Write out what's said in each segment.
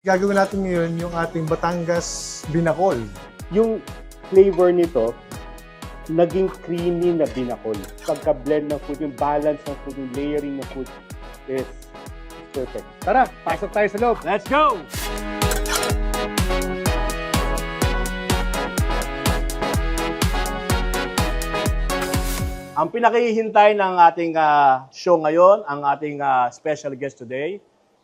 Gagawin natin ngayon yung ating Batangas Binakol. Yung flavor nito, naging creamy na binakol. Pagka-blend ng food, yung balance ng food, yung layering ng food is perfect. Tara, pasok tayo sa loob. Let's go! Ang pinakihintay ng ating show ngayon, ang ating special guest today,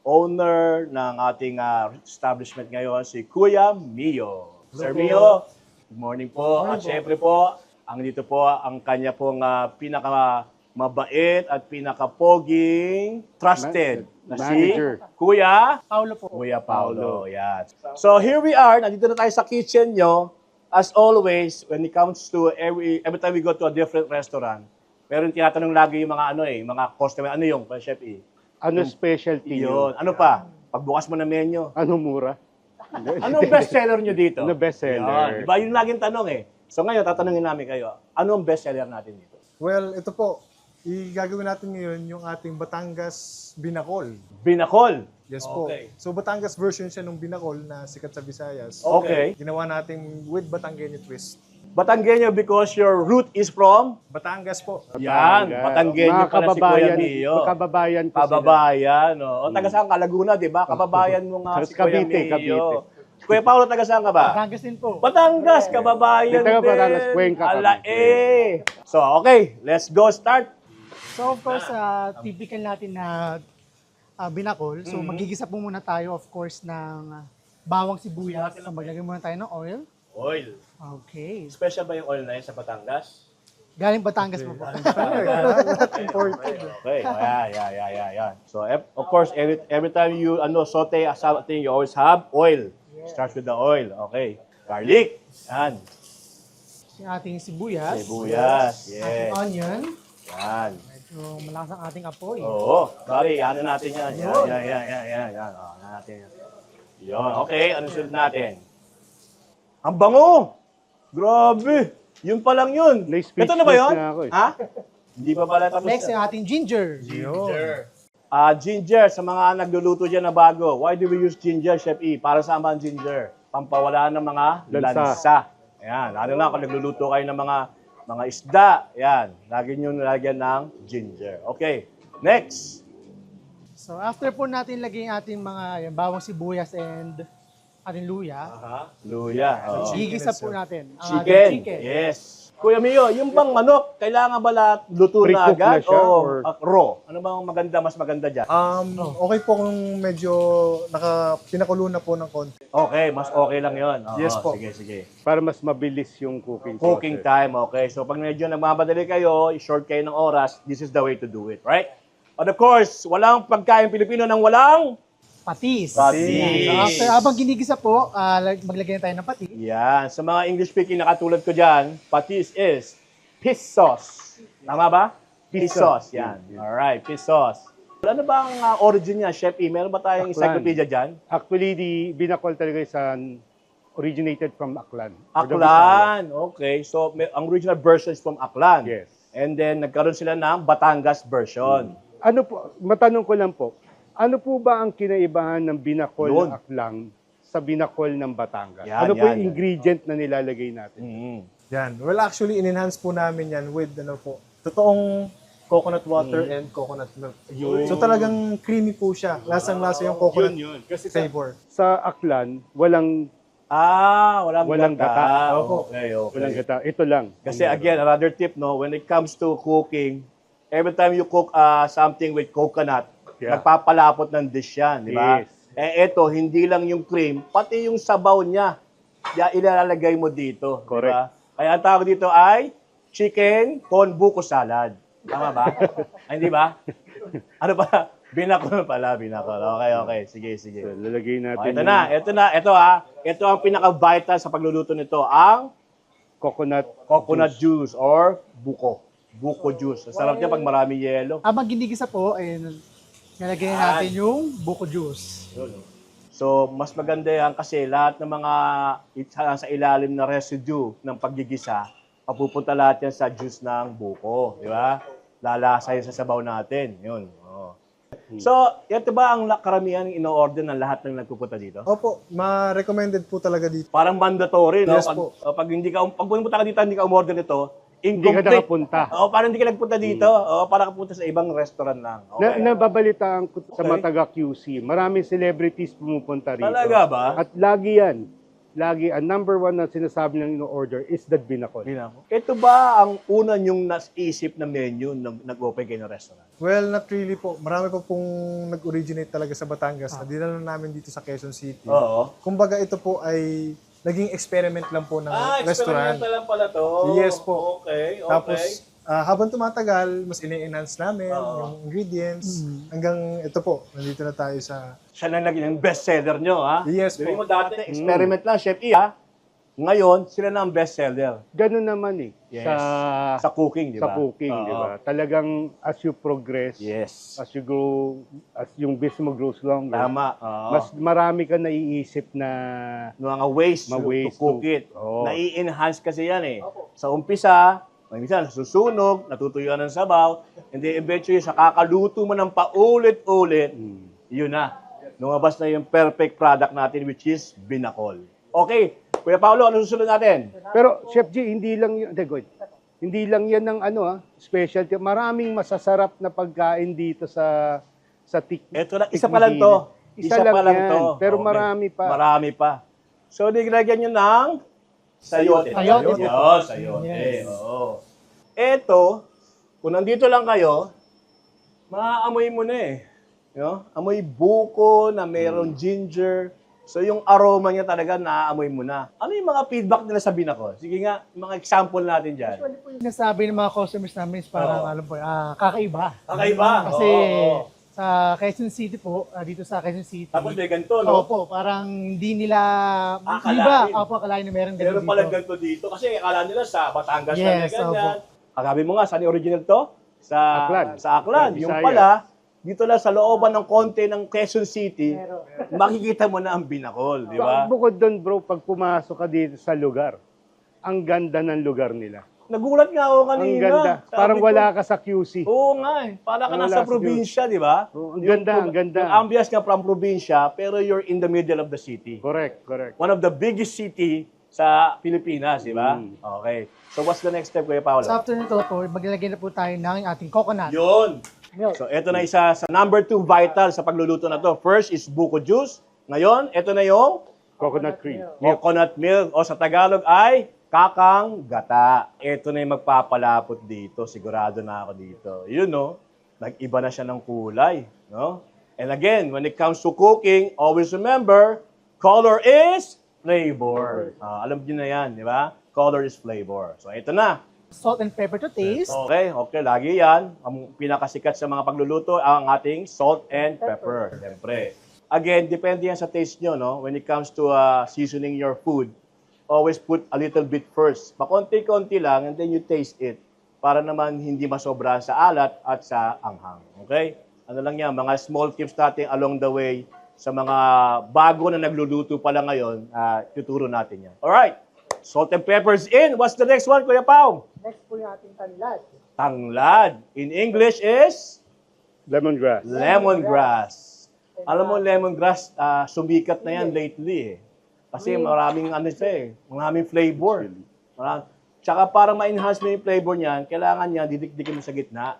owner ng ating establishment ngayon, si Kuya Mio. Sir Mio, good morning po. At syempre po, dito po ang kanya pong pinakamabait at pinakapoging trusted na si Manager. Kuya Paulo po. Kuya Paulo. Yan. So here we are, nandito na tayo sa kitchen nyo. As always, when it comes to every time we go to a different restaurant, meron tinatanong lagi yung mga mga customer, ano yung Chef E? Ano specialty Yun. yun? Ano pa? Pagbukas mo ng menu. Ano mura? Ano ang best seller nyo dito? Ano best seller? Yun. Diba yung laging tanong eh. So ngayon, tatanungin namin kayo, ano ang best seller natin dito? Well, ito po, gagawin natin ngayon yung ating Batangas Binakol. Binakol. Yes po. Okay. So Batangas version siya nung Binakol na sikat sa Visayas. Okay. Ginawa natin with Batanggenyo twist. Batanggenyo because your root is from? Batangas po. Yan, Batanggenyo Mga pala si Kuya kababayan, Mio. kababayan ko sila. Kababayan, no? O, taga saan ka? Laguna, di ba? Kababayan mo nga si Kuya Cavite, Mio. Cavite. Kuya Paulo, taga saan ka ba? Batangas din po. Batangas, kababayan Di, taga din. Batangas, Cuenca, Ala, Cavite. eh. So, okay, let's go start. So of course, typical natin na binakol. So magigisa po muna tayo of course ng bawang sibuyas. So maglagay muna tayo ng oil. Oil. Okay. Special ba yung oil na yun sa Batangas? Galing Batangas po po. Imported. Okay, yeah. So, of course, every time you saute something, you always have oil. Starts with the oil. Okay. Garlic. Yan. Yung ating sibuyas. Sibuyas. Ating Yes. onion. Yan. Medyo malakas ang ating apoy. Oo. Sorry, ano natin yan. Yan. Oh, ano natin yan. Yun. Okay, ano sunod natin? Ang bango! Grabe! Yun pa lang yun. Na-speechless Ito na ba yun? na ako eh. Ha? Hindi pa pala tapos Next, yan. yung ating ginger. Ginger, sa mga nagluluto dyan na bago, why do we use ginger, Chef E? Para sa ang ginger? Pampawala ng mga lansa. Ayan, lalo na kung nagluluto kayo ng mga isda. Ayan, lagi nyo nilagyan ng ginger. Okay, next. So after po natin lagay yung ating mga yung bawang sibuyas and ating luya, Luya. Oh. gigisa po natin ang Chicken. ating chicken. Yes. Kuya Mio, yung bang manok, kailangan ba luto na Pre-cook agad na siya, o or- raw? Ano bang mas maganda dyan? Okay po kung medyo pinakulo na po ng konti. Okay, mas okay lang yon. Yes po. Sige. Para mas mabilis yung cooking Cooking process. time, okay. So pag medyo nagmamadali kayo, i-short kayo ng oras, this is the way to do it, right? But of course, walang pagkain Pilipino ng walang Patis. Patis. So after, habang ginigisa po, maglagay na tayo ng patis. yan. Sa mga English speaking na katulad ko dyan, patis is fish sauce. Tama ba? Fish sauce, yan. Alright, fish sauce. Ano ba ang origin niya, Chef E? Meron ba tayong Aklan. encyclopedia dyan? Actually, the binakol talaga is originated from Aklan. Aklan. Okay. So, ang original version is from Aklan. Yes. And then, nagkaroon sila ng Batangas version. Ano po, matanong ko lang po, ano po ba ang kinaibahan ng binakol Yun. ng Aklan sa binakol ng Batangas? Yan, ano po yan, yung yan. ingredient na nilalagay natin? Mm. Yan. Well, actually, in-enhance po namin yan with totoong coconut water and coconut milk. So talagang creamy po siya. Lasang-lasa yung coconut Kasi flavor. sa Aklan, walang Walang gata. Opo. Okay. walang gata. Ito lang. Kasi again, another tip, no, when it comes to cooking, every time you cook something with coconut, Yeah. nagpapalapot ng dish yan, di ba? Yes. Eh ito, hindi lang yung cream, pati yung sabaw niya, ilalagay mo dito. di Correct. ba? Kaya ang tawag dito ay chicken con buko salad. Tama ba? Ay, hindi ba? Ano ba? Binakol pala, binakol. Okay. Sige. So, lalagay Oh, natin ito ang pinaka-vital sa pagluluto nito, ang coconut juice or buko juice. Ang sarap niya pag marami yelo. Habang ginigisa po, nalagay na natin yung buko juice. So, mas maganda yan kasi lahat ng mga sa ilalim na residue ng paggigisa, papupunta lahat yan sa juice ng buko. Di ba? Lalasa yan sa sabaw natin. Yun. Oh. So, ito ba ang karamihan ino-order ng lahat ng nagpupunta dito? Opo, ma-recommended po talaga dito. Parang mandatory, no? Yes po. Pag pumunta ka dito, hindi ka umorder nito, Hindi ka incomplete. nakapunta. Oo, parang hindi ka nagpunta dito. Oo, parang kapunta sa ibang restaurant lang. Okay. Nababalitaan ko sa Okay. mga taga-QC, maraming celebrities pumupunta rito. Talaga ba? At lagi yan. Lagi, ang number one na sinasabi ng ino-order is that binakol. Ito ba ang una nyong nasisip na menu nung nag-open kayo ng restaurant? Well, not really po. Marami pa pong nag-originate talaga sa Batangas na dinala namin dito sa Quezon City. Oo. Kumbaga ito po ay naging experiment lang po ng restaurant. lang pala to. Yes po. Okay, okay. Tapos, habang tumatagal, mas ini-enhance namin yung ingredients. Hanggang ito po, nandito na tayo sa... Siya lang naging bestseller nyo, ha? Yes Sabi mo po. dati, experiment lang, Chef E, ha? Ngayon, sila na ang bestseller. Ganun naman eh. Yes. Sa Sa cooking, di ba? cooking, Oo. di ba? Talagang as you progress, Yes. as you grow, as yung business mo grows longer, Tama. Oo. mas marami ka naiisip na mga ways, ways to cook to- it. Oo. Nai-enhance kasi yan eh. Sa umpisa, minsan susunog, natutuyuan ng sabaw, and then eventually sa kakaluto mo ng paulit-ulit, yun na. Lumabas na yung perfect product natin which is binakol. Okay, Kuya Paolo, ano susunod natin? Pero Chef G, hindi lang yun, hindi lang yan ng specialty. Maraming masasarap na pagkain dito sa Ito na, isa pa lang to. Isa lang yan, pero marami pa. Marami pa. So, nilagyan nyo ng sayote. Sayote. Yun, sayote. Yes. Oo. Ito, kung nandito lang kayo, maaamoy mo na eh. Amoy buko na mayroong ginger. So, yung aroma niya talaga, naaamoy mo na. Ano yung mga feedback nila sa binakol? Sige nga, mga example natin dyan. Yung sinasabi ng mga customers namin is parang, alam po, kakaiba. Kakaiba? Kasi Oo. sa Quezon City po, dito sa Quezon City. Tapos may ganito, no? Opo, parang hindi nila, Akalain. di ba? Opo, akalain na meron ganito Meron dito. pala ganito dito. Kasi akala nila sa Batangas Yes, na may ganyan. Sabi mo nga, saan yung original to? Sa Aklan. Sa Aklan. Yung Bisaya. pala, dito lang sa looban ng konti ng Quezon City, makikita mo na ang binakol, di ba? Bukod doon bro, pag pumasok ka dito sa lugar, ang ganda ng lugar nila. Nagulat nga ako kanina. Ang ganda. Sabi Parang ko, wala ka sa QC. Oo nga eh. Para ka Wala nasa sa probinsya, di ba? Oo, ang ganda, ang ganda. Yung ambience nga from probinsya, pero you're in the middle of the city. Correct. One of the biggest city sa Pilipinas, di ba? Okay. So what's the next step, Kuya Paolo? So after nito po, maglalagay na po tayo ng ating coconut. Yun. Milk. So, ito na isa sa number 2 vital sa pagluluto na to. First is buko juice. Ngayon, ito na yung Coconut cream. coconut milk o sa Tagalog ay kakang gata. Ito na yung magpapalapot dito. Sigurado na ako dito. Yun, no? Nag-iba na siya ng kulay. No? And again, when it comes to cooking, always remember, color is flavor. Alam niyo na yan, di ba? Color is flavor. So, ito na. Salt and pepper to taste. Okay, lagi yan. Ang pinakasikat sa mga pagluluto ang ating salt and pepper. Siyempre. Again, depende yan sa taste nyo, no? When it comes to seasoning your food, always put a little bit first. Pakonti-konti lang and then you taste it para naman hindi masobra sa alat at sa anghang. Okay? Ano lang yan, mga small tips natin along the way sa mga bago na nagluluto pa lang ngayon, tuturo natin yan. Alright. Salt and peppers in. What's the next one, Kuya Pao? Next po yung ating tanglad. Tanglad. In English is Lemongrass. lemongrass. Alam mo, lemongrass, sumikat na yan lately eh. Kasi maraming maraming flavor. Tsaka para ma-enhance mo yung flavor niyan, kailangan niya didikdikin mo sa gitna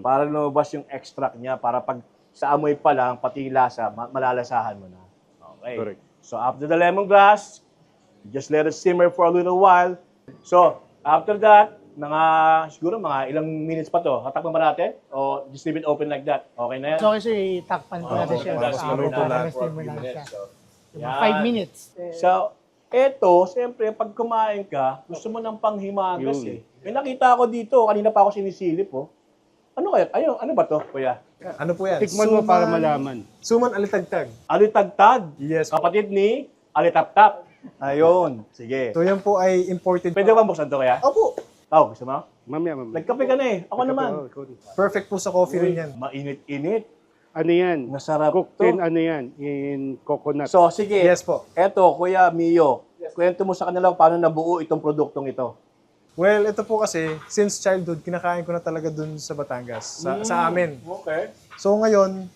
para lumabas yung extract niya para pag sa amoy pa lang, pati lasa, malalasahan mo na. Okay. Correct. So after the lemongrass, just let it simmer for a little while. So, after that, siguro mga ilang minutes pa to. Hatakpan ba natin? O just leave it open like that? Okay na yan? So kasi itakpan po natin siya. Para simmer to lang for a simmer few lang minutes. siya. So, yan. 5 minutes. So, eto, siyempre, pag kumain ka, gusto mo ng panghimagas eh. May nakita ako dito, kanina pa ako sinisilip oh. Ano kaya? Ano ba to, kuya? Ano po yan? Tikman mo para malaman. Suman alitagtag. Alitagtag. Yes. Kapatid ni Alitaptap. Ayun. Sige. So yan po ay imported. Pwede ba buksan to kaya? Opo. Gusto mo? Mamaya. Nagkape ka na eh. Ako naman. Perfect po sa coffee rin yan. Mainit-init. Ano yan? Masarap Cooked to. in, ano yan? In coconut. So, sige. Yes po. Eto, Kuya Mio. Kwento mo sa kanila kung paano nabuo itong produktong ito. Well, ito po kasi, since childhood, kinakain ko na talaga dun sa Batangas, sa amin. Okay. So ngayon,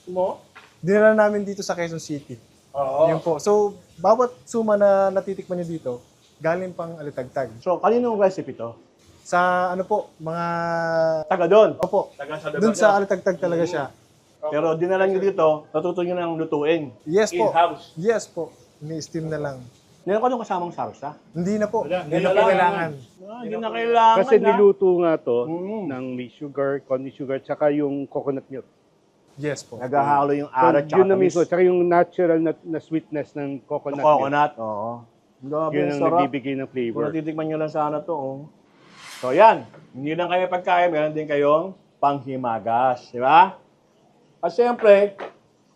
Mo? dinala namin dito sa Quezon City. Oo. Yun po. So, bawat suma na natitikman nyo dito, galing pang Alitagtag. So, kaninong recipe to? Sa ano po, mga... Taga doon. Opo, Taga sa dun sa Alitagtag talaga siya. Pero dinala nyo dito, natuto nyo nang lutuin. Yes po. In-house. Yes po. Ini-steam na lang. Meron ka nung kasamang sarsa? Hindi na po. Hindi na Wala. po kailangan. Hindi na kailangan. Kasi niluto nga to Mm. ng may sugar, coney sugar, tsaka yung coconut milk. Yes po. Naghahalo yung So, arat yun na mismo, tsaka yung natural na sweetness ng coconut milk. coconut. Oo. Grabe, Yun ang ang sarap. nagbibigay ng Kung flavor. natitikman nyo lang sana to, oh. So, yan. Hindi lang kayo pagkain, meron din kayong panghimagas. Di ba? At siyempre,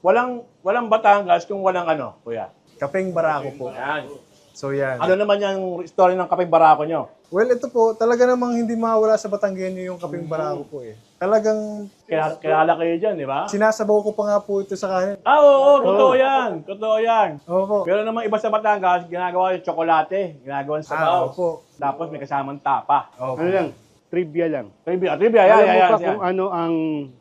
walang Batangas kung walang ano, kuya. Kapeng barako po. Yan. So yan. Ano naman yung story ng kapeng barako nyo? Well, ito po, talaga namang hindi mawala sa Batanggenyo yung kapeng barako po eh. Talagang Kilala kayo dyan, di ba? sinasabaw ko pa nga po ito sa kanin. Oo, totoo yan. Totoo yan. Opo. Pero naman iba sa Batangas, ginagawa yung tsokolate, ginagawa yung sabaw. Opo. Tapos may kasamang tapa. Opo. Ano lang, trivia lang. Trivia, Alam mo yan. pa kung ano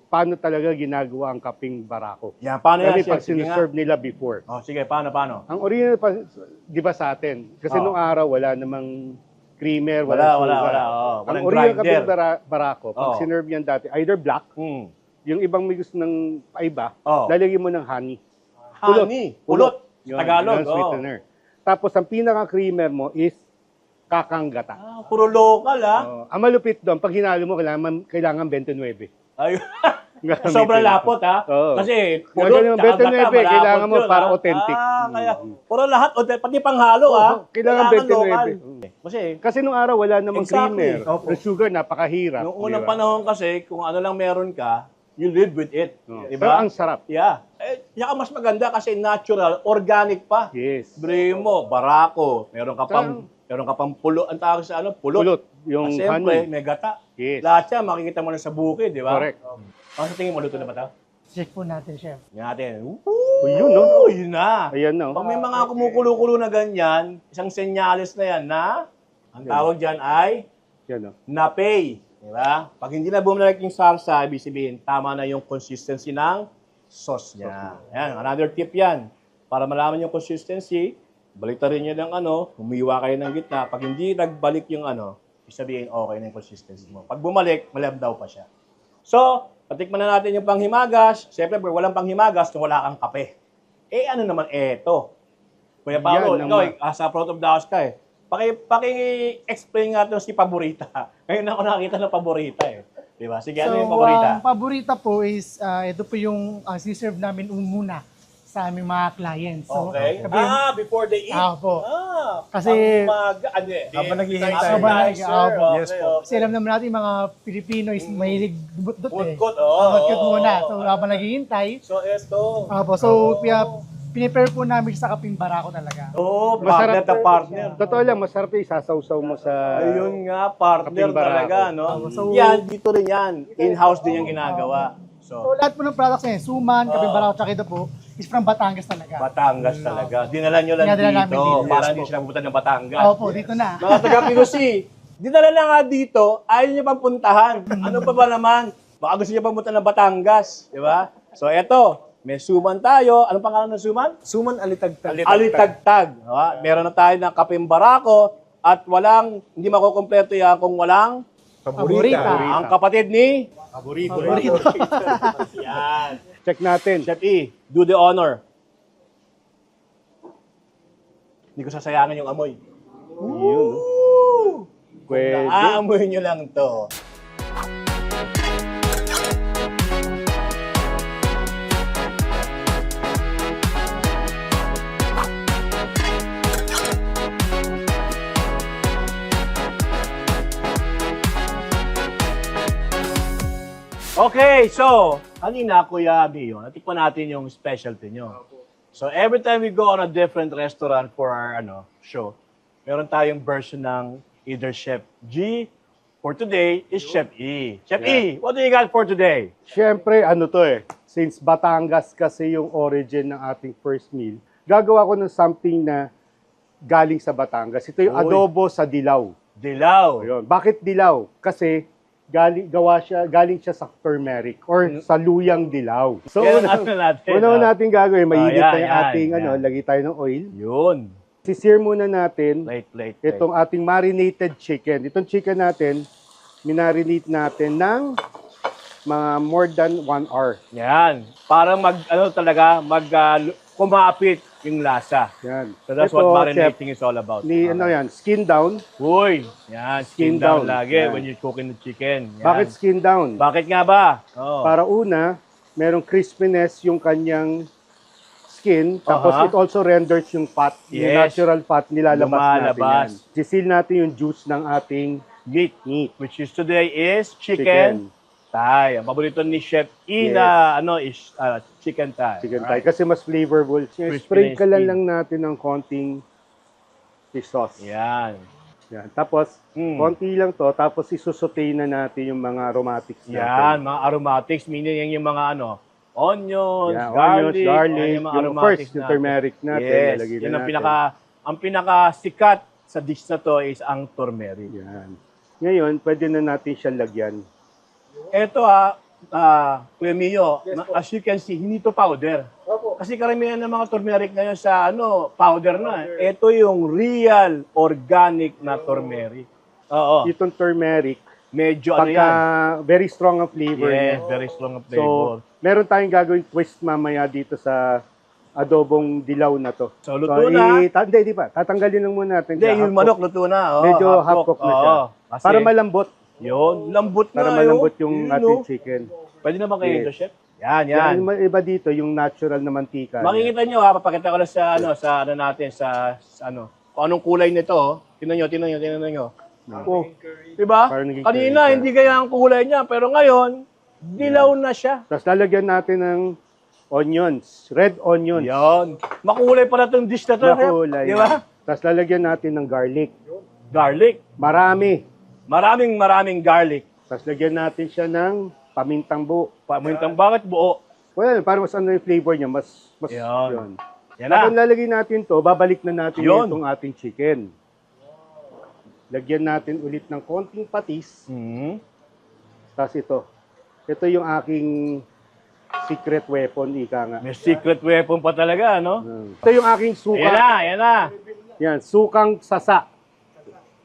paano talaga ginagawa ang kaping barako. Yan, paano yan, Kasi chef? pag Sige nga. sinaserve nila before. Oh, sige, paano? Ang original pa, di ba sa atin? Kasi Oo. nung araw, wala namang creamer, Wala. sugar. Oh, Ang walang original grinder. kaping barako, pag Oo. sinerve yan dati, either black, Hmm. yung ibang may gusto ng paiba, Oo. lalagyan mo ng honey. Honey. Pulot. Yun, Tagalog. yun ang sweetener. Tapos ang pinaka-creamer mo is kakanggata. Puro local, ha? Ang malupit doon, pag hinalo mo, kailangan 29. Ayun. Gamitin. Sobrang lapot, ha? Oo. Kasi Gagawin mo, tsaka 29, gata, malapot kailangan mo yun, para ha? authentic. Kaya, puro lahat, pati panghalo, ha? Oo, kailangan 29. local. Kasi, Kasi nung araw, wala namang Exactly. creamer. Opo. Yung sugar, napakahirap. noong unang di ba? panahon kasi, kung ano lang meron ka, you live with it. Oo. Di Pero ba? ang sarap. Yeah. Yaka mas maganda kasi natural, organic pa. Yes. Sabihin mo, barako, meron ka pang pulo, ang tawag sa ano, pulot. Pulot. Yung At siyempre, honey. may gata. Yes. Lahat yan, makikita mo na sa bukid, di ba? Correct. Ano sa tingin mo, luto na ba ito? Check po natin, chef. Yan natin. Yun, no? Yun na. Ayan, no? Pag may mga kumukulo-kulo na ganyan, isang senyales na yan na, ang tawag dyan ay Yan, no? napay. Di ba? Pag hindi na bumalik yung salsa, ibig sabihin, tama na yung consistency ng sauce niya. Yan, another tip yan. Para malaman yung consistency, baliktarin nyo ng humiwa kayo ng gitna. Pag hindi nagbalik yung ibig sabihin, okay na yung consistency mo. Pag bumalik, malabdaw pa siya. So, patikman na natin yung panghimagas. Siyempre, walang panghimagas kung wala kang kape. Ano naman eto? Kuya Paolo, Yan, ikaw, sa front of the house ka Paki-explain nga itong si Paborita. Ngayon ako nakakita ng Paborita eh. Di ba? Sige, ano yung Paborita? Ang paborita po is, ito po yung siserve namin muna sa aming mga clients. So, Okay. Before they eat. po. Kasi, Kasi, habang naghihintay. Habang nag- Yes po. kasi alam naman natin mga Pilipino is mahilig dubot-dut eh. Budkot, Budkot muna. So, habang naghihintay. So, esto. So, pinipare po namin sa kaping barako talaga. Partner na partner. Totoo lang, masarap yung isasawsaw mo sa... Ayun nga, partner Kaping barako. talaga, no? So, yan, dito rin yan. In-house din yung ginagawa. So, So, lahat po ng products niya, suman, kaping barako, tsaka ito po, is from Batangas talaga. Batangas talaga. Dinala nyo lang Dinala namin dito. dito. Para Yes hindi po. sila pupunta ng Batangas. Opo, dito na. Mga taga-Pinusi, dinala na nga dito, ayaw niya pang puntahan. Ano pa ba naman? Baka gusto niya pang punta ng Batangas. Di ba? So, eto, may suman tayo. Anong pangalan ng suman? Suman Alitagtag. Alitagtag. Diba? Meron na tayo ng kapeng barako at hindi makukompleto yan kung walang Paborita. ang kapatid ni Paborito. Yan. Check natin. Chef E, do the honor. Hindi ko sasayangin yung amoy. Yun. Pwede. Aamoy nyo lang to. Okay, so, kanina, Kuya Bio, natikman natin yung specialty nyo. So, every time we go on a different restaurant for our show, meron tayong version ng either Chef G, for today is Chef E. Chef E, what do you got for today? Siyempre, since Batangas kasi yung origin ng ating first meal, gagawa ko ng something na galing sa Batangas. Ito yung Uy. adobo sa dilaw. Dilaw. Ayun. Bakit dilaw? Kasi galing siya sa turmeric or sa luyang dilaw. So, Kaya ano natin? una natin gagawin, mainit yan, na yung yan, ating, yan. lagay tayo ng oil. Yun. Sisir muna natin Plate. itong ating marinated chicken. Itong chicken natin, minarinate natin ng mga more than 1 hour. Yan. Parang kumapit yung lasa. Yan. So that's Ito, what chef, marinating is all about. skin down. Uy, yan, skin Skin down down. lagi Yan. when you're cooking the chicken. Yan. Bakit skin down? Bakit nga ba? Oh. Para una, merong crispiness yung kanyang skin, tapos Aha. it also renders yung fat, yung Yes. natural fat, nilalabas natin Lumalabas. yan. Sisil natin yung juice ng ating Meat, meat. which is today is chicken thigh. Ang paborito ni Chef E na is chicken thigh. Chicken Alright. thigh. Kasi mas flavorful. Crispy Spray na ka yung skin. lang natin ng konting fish sauce. Yan. Yan. Tapos, Mm. konti lang to, tapos isusutay na natin yung mga aromatics natin. Yan, mga aromatics, meaning yan yung mga onions, Yan, garlic, garlic, yan yung mga yung aromatics first, yung natin. turmeric natin. Yes, lalagay na yan ang natin. ang pinaka-sikat sa dish na to is ang turmeric. Yan. Ngayon, pwede na natin siya lagyan. Ito Kuya Mio, as you can see, hindi to powder. Kasi karamihan ng mga turmeric ngayon sa powder na. Ito yung real organic na turmeric. Oo. Itong turmeric, Medyo pagka yan. very strong ang flavor Yes, niya. very strong ang So, flavor. meron tayong gagawing twist mamaya dito sa adobong dilaw na to. So, luto na. Hindi pa. Tatanggalin lang muna natin Hindi, siya. yung Half manok cook. luto na. Oh, Medyo half cook na siya. Oo. Kasi, Para malambot. yun, lambot Para na. malambot yung Yun, ating oh. chicken. Pwede naman kayo Yes. ito, chef? Yan. Yung iba dito, yung natural na mantika. Makikita nyo papakita ko lang sa natin, sa kung anong kulay nito. Tingnan nyo. Oh, diba? Parang naging Kanina, curry siya. hindi kaya ang kulay niya, pero ngayon, dilaw na siya. Tapos lalagyan natin ng onions. Red onions. Yan. Makulay pala itong dish na to. chef. Makulay. Di ba? Tapos lalagyan natin ng garlic. Garlic. Marami. Maraming garlic. Tapos lagyan natin siya ng pamintang buo. Pamintang bakit buo? Well, para mas yung flavor niya, mas Yan. yun. Yan Tapos na. lalagyan natin to, babalik na natin Yun. itong ating chicken. Lagyan natin ulit ng konting patis. Mhm. Tapos ito. Ito yung aking secret weapon, ika nga. May secret weapon pa talaga, no? Ito yung aking suka. Yan na. Yan, sukang sasa.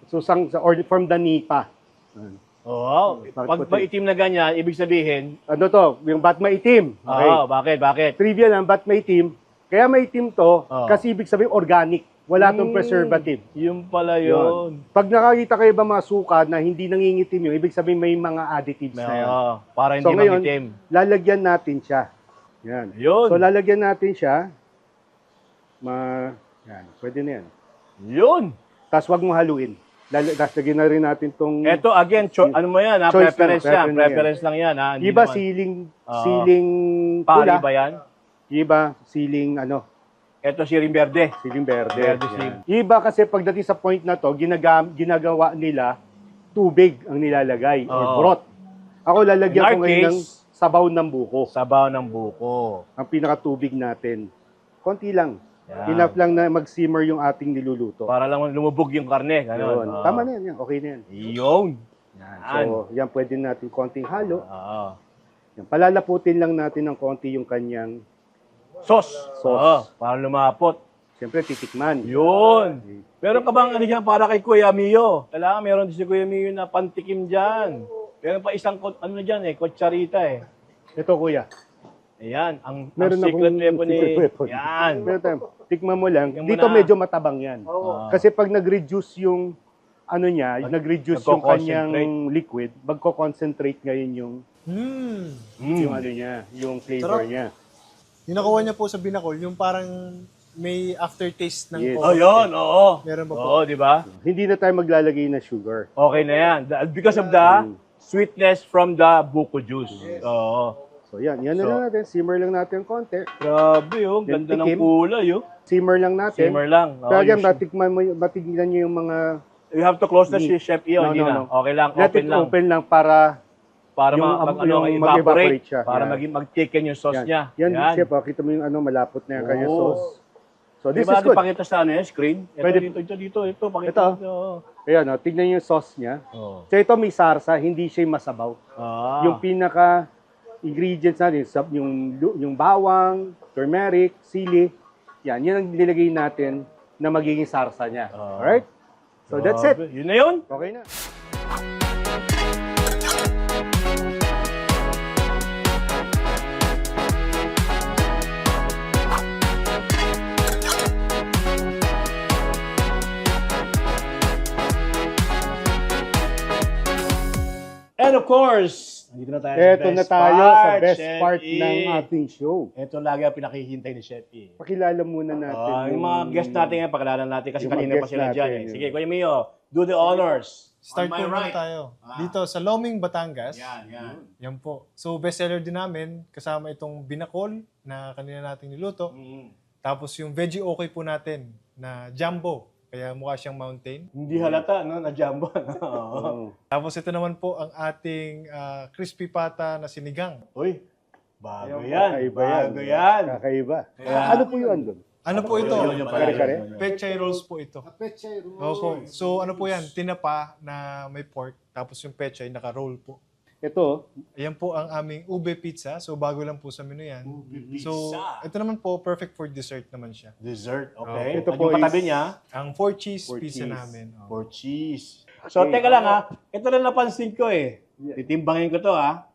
Susang or from the nipa. Yan. Oo. Bakit Pag puti? maitim na ganyan, ibig sabihin, Ano to? Yung ba't maitim? Okay. bakit? Trivia lang, ba't maitim? Kaya maitim to, Oo. kasi ibig sabihin organic. Wala tong preservative. Yung pala yun. Pag nakakita kayo ba mga suka na hindi nangingitim yun, ibig sabihin may mga additives na yan. Oo, para hindi So ngayon, magitim. lalagyan natin siya. Yan. Yun. So lalagyan natin siya. Yan. Pwede na yan. Yun. Tapos wag mo haluin. Tapos lagyan na rin natin tong... Ito again, ano mo yan, Choice preference lang, yan. preference Preference lang yan. Hindi Iba naman- siling Pari pula. ba yan? Iba siling Ito si Rimberde. siling berde. Berde Yan. siling. Iba kasi pagdating sa point na to, ginagawa nila tubig ang nilalagay or Oo. broth. Ako lalagyan In our ko ngayon ng case, sabaw ng buko. Sabaw ng buko. Ang pinakatubig natin. Konti lang. Yan. Enough lang na mag-simmer yung ating niluluto. Para lang lumubog yung karne. Ganun. Yun. Oo. Tama na yan. Okay na yan. Yun. Yan. So, yan pwede natin konting halo. Oo. Yan. Palalaputin lang natin ng konti yung kanyang Sauce. Sauce. Oo, para lumapot. siyempre titikman. Yun. Meron ka bang dyan para kay Kuya Mio? Kailangan meron din si Kuya Mio na pantikim dyan. Meron pa isang, dyan kutsarita eh. Ito kuya. Ayan, ang Meron secret akong weapon secret weapon. Yan. Meron tayo. Tikman mo lang. Tingnan mo Dito na. medyo matabang yan. Oo. Kasi pag nag-reduce yung nag-reduce yung kanyang Nagko-concentrate. liquid, magko-concentrate ngayon yung Mm. yung flavor Sarap. niya. Yung nakuha niya po sa binakol, yung parang may aftertaste ng Yes. Oh, yun, oo. Meron pa po. Oo, di ba? Hindi na tayo maglalagay na sugar. Okay na yan. Because of the sweetness from the buko juice. Oo. So yan na So, lang natin. Simmer lang natin konti. Grabe, oh. Then Ganda ng tikim. kulay, oh. Simmer lang natin. Simmer lang. Oo, Kaya yan, yung- matignan nyo yung mga... You have to close the Chef E, No, hindi no, na. no. Okay lang, Let open it lang. open lang para... Para yung- yung mag-evaporate evaporate siya. Para Yan. mag-chicken yung sauce niya. Yan, chef, kita mo yung malapot na yung kanyang Oo. sauce. So Di this ba is natin good. pakita sa screen? Ito, Pwede- ito. Pakita Ito. dito. Ayan, oh, tignan yung sauce niya. Oh. So ito may sarsa, hindi siya masabaw. Ah. Yung pinaka ingredients natin, yung bawang, turmeric, sili, yan ang nilagay natin na magiging sarsa niya. Alright? So that's it. Grabe. Yun na yun. Okay na. And of course, nandito na tayo Ito na tayo sa best Chef part E. ng ating show. Ito lagi ang pinakihintay ni Chef E. Pakilala muna natin. Yung mga guest natin ngayon, pakilala natin kasi yung mga kanina pa guest sila dyan. natin, Sige, Kuya Mio, do the honors. Start On my po muna right. tayo. Dito sa Loming, Batangas. Yan. Yan po. So, bestseller din namin. Kasama itong binakol na kanina nating niluto. Tapos yung veggie okay po natin na jumbo. Kaya mukha siyang mountain. Hindi halata, no? Na-jumbo. Oo. Oo. Tapos ito naman po ang ating crispy pata na sinigang. Uy, bago Ayun, yan. kakaiba Bago yan. Kakaiba. Kaya- Ano po yun andun? Ano po ito? Yun pala, Kare-kare? yun. Pechay rolls po ito. Pechay rolls. Opo. So ano po yan? Tinapa na may pork. Tapos yung pechay naka-roll po. Ito, Ayan po ang aming ube pizza. So bago lang po sa menu yan. So ito naman po, perfect for dessert naman siya. Dessert, okay. Ito At po yung patabi is- niya, Ang 4 cheese Four pizza cheese. namin. Oh. for cheese. So, teka lang ha. Ito lang napansin ko eh. Titimbangin ko to ha.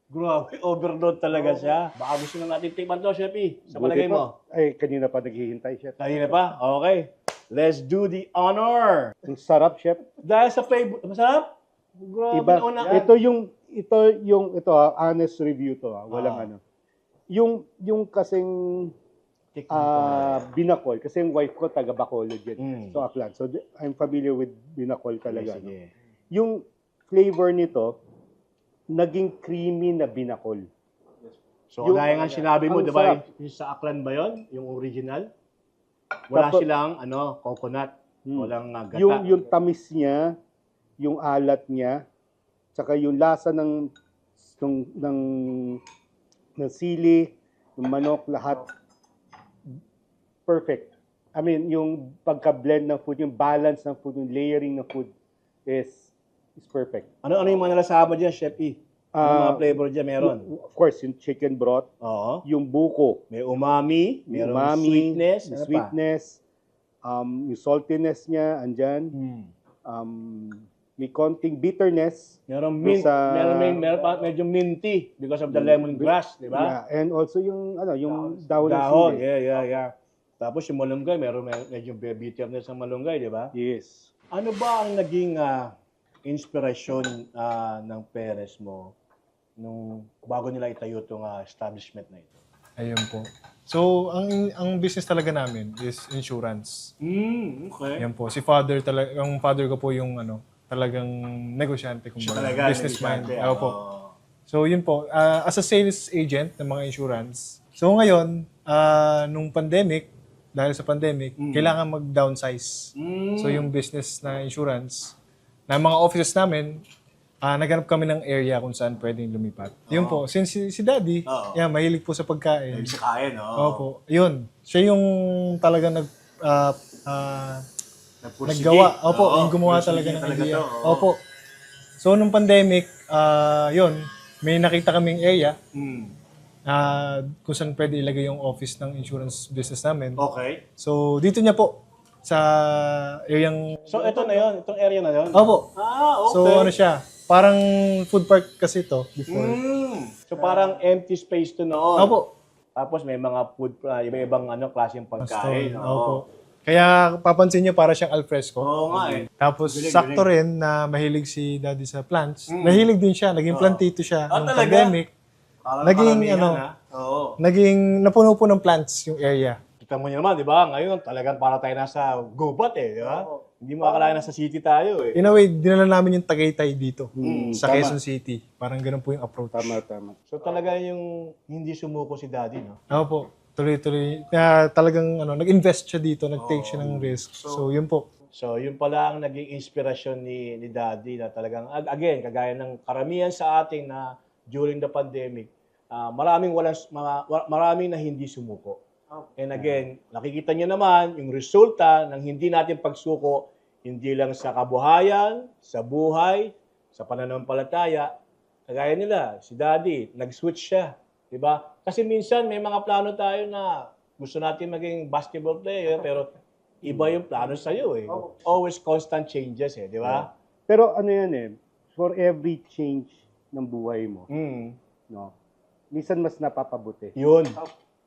Grabe, overload talaga siya. Baka gusto na natin tikman to, Chef E. Sa palagay buti mo. pa. Ay, kanina pa naghihintay, chef. Kanina pa? Okay. Let's do the honor. Ang sarap, chef. Dahil sa flavor, masarap? Grabe, Iba. nauna. Ito honest review to, walang ano. Yung kasing Tikman ko na. binakol, kasi yung wife ko taga Bacolod yan. Mm. So Aklan. So I'm familiar with binakol talaga. No? Sige. Yung flavor nito naging creamy na binakol. So, Yung- gaya nga sinabi mo, ang di ba, sarap. yung sa Aklan ba yun? Yung original? Wala Tapos- silang, coconut. Hmm. Walang gata. Yung tamis niya, yung alat niya, tsaka yung lasa ng sili, ng manok, lahat perfect. I mean, yung pagka-blend ng food, yung balance ng food, yung layering ng food is perfect. Ano yung mga nalasama dyan, Chef E? Ano mga flavor dyan meron? Of course, yung chicken broth, Oo. yung buko, May umami, yung merong umami, sweetness. yung Ano pa? sweetness, yung saltiness niya, andyan. May konting bitterness. Merong mint, Sa- meron pa medyo minty because of the lemongrass, di ba? Yeah, and also yung dahon ng Dahon, sili. yeah. Tapos yung malunggay, medyo bitterness ng malunggay, di ba? Yes. Ano ba ang naging inspirasyon ng parents mo nung bago nila itayo itong establishment na ito? Ayun po. So ang business talaga namin is insurance. Okay. Yan po. Si father talaga, ang father ko po yung talagang negosyante Siya kumbaga. talaga, Businessman. negosyante, Ako po. So yun po, as a sales agent ng mga insurance. So ngayon, nung pandemic, dahil sa pandemic, kailangan mag-downsize. So yung business na insurance, na mga offices namin, naghanap kami ng area kung saan pwedeng lumipat. Yun po, since si daddy, yeah, mahilig po sa pagkain. Sa kain, Opo, yun. Siya yung talaga naggawa. Opo, yung gumawa talaga ng idea. Opo. So, nung pandemic, yun, may nakita kaming area kung saan pwede ilagay yung office ng insurance business namin. Okay. So, dito niya po, sa areang... So, ito na yun, itong area na yun? Opo. Okay. So, ano siya, parang food park kasi to before. So, parang empty space to noon. Opo. Tapos may mga food, iba-ibang klaseng pagkain. Opo. Kaya papansin niyo para siyang alfresco. Oo nga eh. Tapos sakto rin na mahilig si daddy sa plants. Mahilig din siya, naging plantito siya nung talaga? pandemic. Naging Oo. naging napuno po ng plants yung area. Kita mo niyo naman, di ba? Ngayon, talagang para tayo nasa gubat eh, di ba? Hindi mo akalain nasa city tayo eh. In a way, dinala namin yung Tagaytay dito sa tama. Quezon City. Parang ganun po yung approach. Tama. So talaga yung hindi sumuko si daddy, no? Ako po, tuloy-tuloy. Talagang nag-invest siya dito, nag-take siya ng risk. So, yun po. So, yun pala ang naging inspirasyon ni daddy na talagang, again, kagaya ng karamihan sa ating na during the pandemic, maraming na hindi sumuko. And again, nakikita nyo naman yung resulta ng hindi natin pagsuko, hindi lang sa kabuhayan, sa buhay, sa pananampalataya. Kagaya nila, si Daddy, nag-switch siya. Diba? Kasi minsan may mga plano tayo na gusto natin maging basketball player, pero iba yung plano sa'yo eh. Always constant changes eh, di ba? Pero ano yan eh, for every change ng buhay mo, no, minsan mas napapabuti. Yun.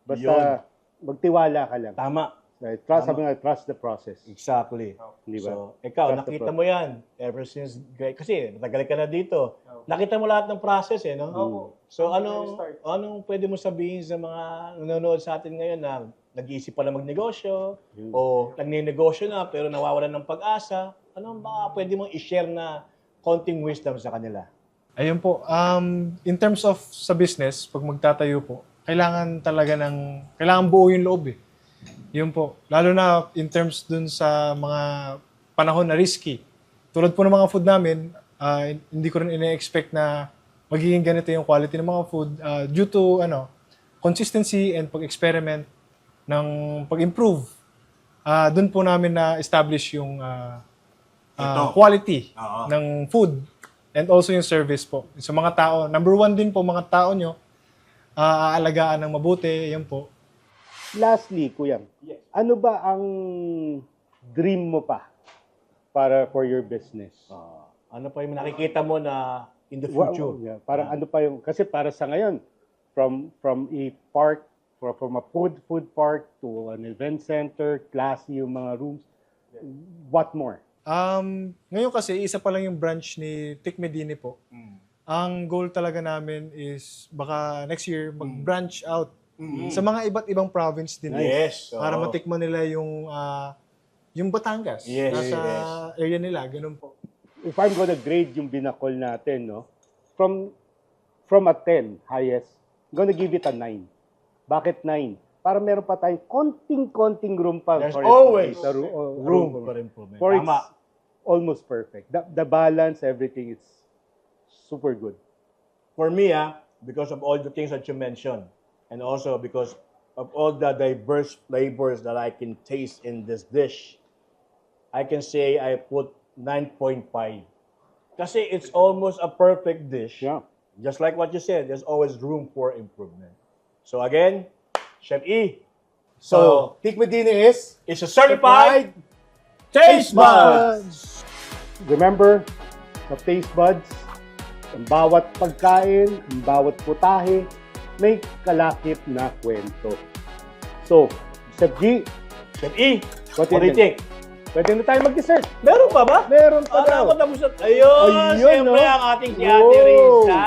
Basta magtiwala ka lang. Tama. Right? Trust, sabi nga, trust the process. Exactly. Di ba? So, ikaw, Trust the nakita mo yan ever since, kasi matagal ka na dito. Nakita mo lahat ng process eh, no? So, anong pwede mo sabihin sa mga nanonood sa atin ngayon na nag-iisip pa na magnegosyo o nagne-negosyo na pero nawawalan ng pag-asa? Anong ba pwede mong i-share na konting wisdom sa kanila? Ayun po, in terms of sa business, pag magtatayo po, kailangan buo yung loob eh. Yun po. Lalo na in terms dun sa mga panahon na risky. Tulad po ng mga food namin, hindi ko rin ina-expect na magiging ganito yung quality ng mga food due to consistency and pag-experiment ng pag-improve. Dun po namin na-establish yung quality ng food and also yung service po. Sa mga tao, number one din po, mga tao nyo, aalagaan ng mabuti, yan po. Lastly, Kuya, ano ba ang dream mo pa for your business? Ano pa yung nakikita mo na in the future? Parang ano pa yung, kasi para sa ngayon, from a park, from a food park to an event center, classy yung mga rooms, what more? Ngayon kasi, isa pa lang yung branch ni Tic Medini po. Ang goal talaga namin is baka next year mag-branch out sa mga iba't ibang province din. Yes. Para matikman nila yung Batangas. Yes, Nasa area nila, ganun po. If I'm gonna grade yung binakol natin, no, from a 10, highest, I'm gonna give it a 9. Bakit 9? Para meron pa tayong konting room pa. There's for always room for improvement. For it's Tama. almost perfect. The balance, everything, it's super good. For me, because of all the things that you mentioned, and also because of all the diverse flavors that I can taste in this dish, I can say I put 9.5. Kasi it's almost a perfect dish. Yeah. Just like what you said, there's always room for improvement. So again, Chef E. So, Tic Medini is it's a certified taste buds. Remember, sa taste buds, ang bawat pagkain, ang bawat putahe, may kalakip na kwento. So, Chef G, Chef E, what what do you think? Pwede na tayo mag-dessert. Meron pa ba? Meron pa daw. Ako tapos na. Ayun, siyempre ang ating si Ate Risa.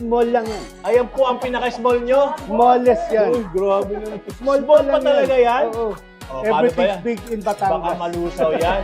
Small lang yan. Ayan po ang pinaka-small nyo. Smallest yan. Uy, grabe na. Small Small pa pa lang talaga yan? Oo. Oh, paano ba Everything's yan? big in Batangas. Baka malusaw yan.